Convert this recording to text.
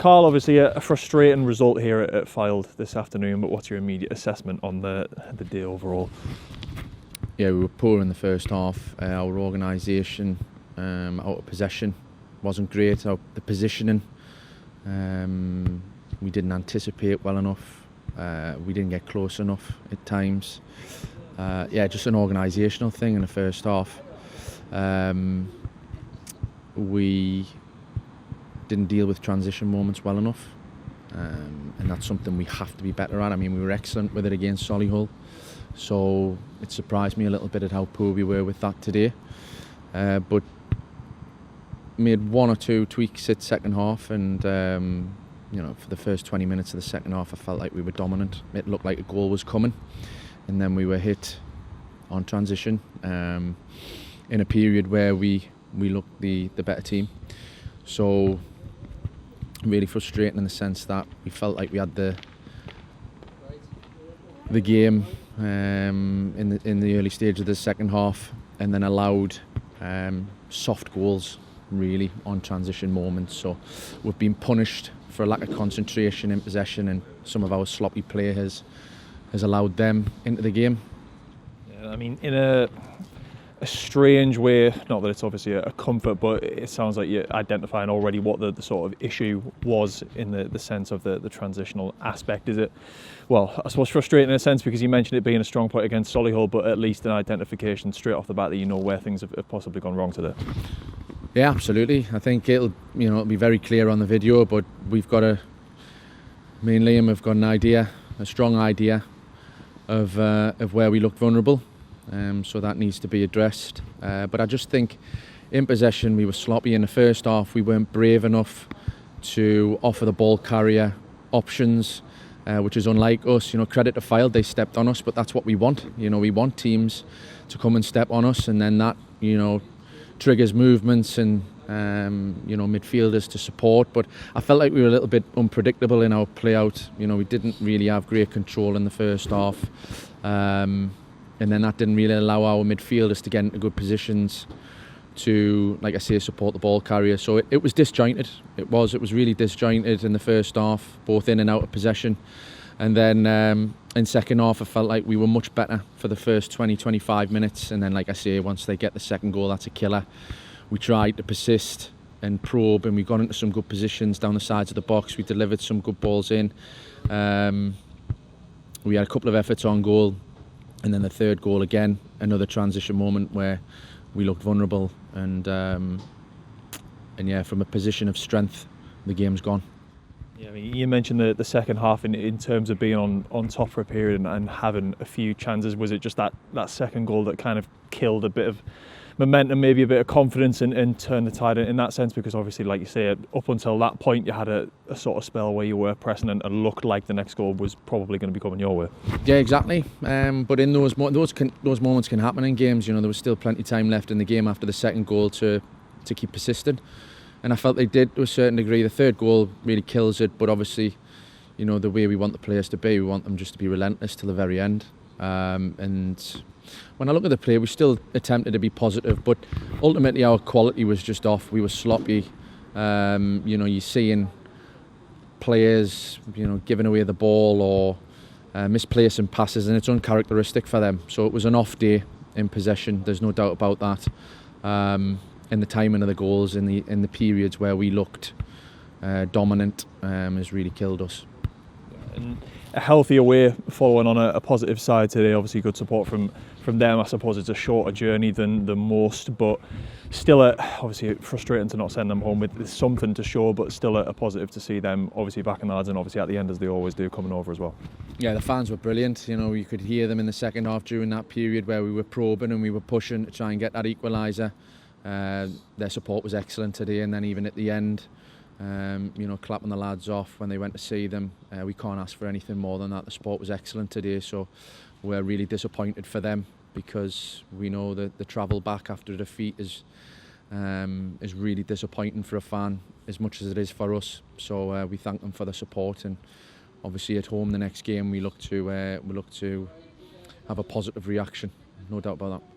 Carl, obviously a frustrating result here at Fylde this afternoon, but what's your immediate assessment on the day overall? Yeah, we were poor in the first half. Our organisation out of possession wasn't great. The positioning, we didn't anticipate well enough. We didn't get close enough at times. Just an organisational thing in the first half. We didn't deal with transition moments well enough, and that's something we have to be better at. I mean, we were excellent with it against Solihull, so it surprised me a little bit at how poor we were with that today. But made one or two tweaks at second half, and for the first 20 minutes of the second half, I felt like we were dominant. It looked like a goal was coming, and then we were hit on transition in a period where we looked the better team. So really frustrating in the sense that we felt like we had the game in the early stage of the second half, and then allowed soft goals really on transition moments. So we've been punished for a lack of concentration in possession, and some of our sloppy play has allowed them into the game. Yeah, I mean, in a strange way, not that it's obviously a comfort, but it sounds like you're identifying already what the sort of issue was in the sense of the transitional aspect. Is it, well, I suppose frustrating in a sense because you mentioned it being a strong point against Solihull, but at least an identification straight off the bat that you know where things have possibly gone wrong today? Yeah, absolutely. I think it'll be very clear on the video, but me and Liam have got an idea, a strong idea of where we looked vulnerable. So that needs to be addressed. But I just think in possession we were sloppy in the first half. We weren't brave enough to offer the ball carrier options, which is unlike us. Credit to Fylde, they stepped on us, but that's what we want. We want teams to come and step on us, and then that triggers movements and midfielders to support. But I felt like we were a little bit unpredictable in our play out. We didn't really have great control in the first half. And then that didn't really allow our midfielders to get into good positions to, like I say, support the ball carrier. So it was disjointed. It was really disjointed in the first half, both in and out of possession. And then in second half, I felt like we were much better for the first 20-25 minutes. And then, like I say, once they get the second goal, that's a killer. We tried to persist and probe, and we got into some good positions down the sides of the box. We delivered some good balls in. We had a couple of efforts on goal. And then the third goal again, another transition moment where we looked vulnerable, and from a position of strength, the game's gone. Yeah, I mean, you mentioned the second half in terms of being on top for a period and having a few chances. Was it just that second goal that kind of killed a bit of momentum, maybe a bit of confidence, and turned the tide in that sense? Because obviously, like you say, up until that point you had a sort of spell where you were pressing and looked like the next goal was probably going to be coming your way. Yeah, exactly. But in those moments can happen in games. There was still plenty of time left in the game after the second goal to keep persisting, and I felt they did to a certain degree. The third goal really kills it, but obviously, the way we want the players to be, we want them just to be relentless till the very end. And when I look at the play, we still attempted to be positive, but ultimately our quality was just off. We were sloppy. You're seeing players, giving away the ball or misplacing passes, and it's uncharacteristic for them. So it was an off day in possession. There's no doubt about that. And the timing of the goals in the periods where we looked dominant has really killed us. And a healthier way, following on a positive side today, obviously good support from them. I suppose it's a shorter journey than most, but still obviously frustrating to not send them home with something to show, but still a positive to see them obviously backing the lads, and obviously at the end, as they always do, coming over as well. Yeah, the fans were brilliant. You could hear them in the second half during that period where we were probing and we were pushing to try and get that equaliser. Their support was excellent today, and then even at the end, clapping the lads off when they went to see them. We can't ask for anything more than that. The support was excellent today, so we're really disappointed for them, because we know that the travel back after a defeat is really disappointing for a fan as much as it is for us. So we thank them for the support, and obviously at home the next game we look to have a positive reaction, no doubt about that.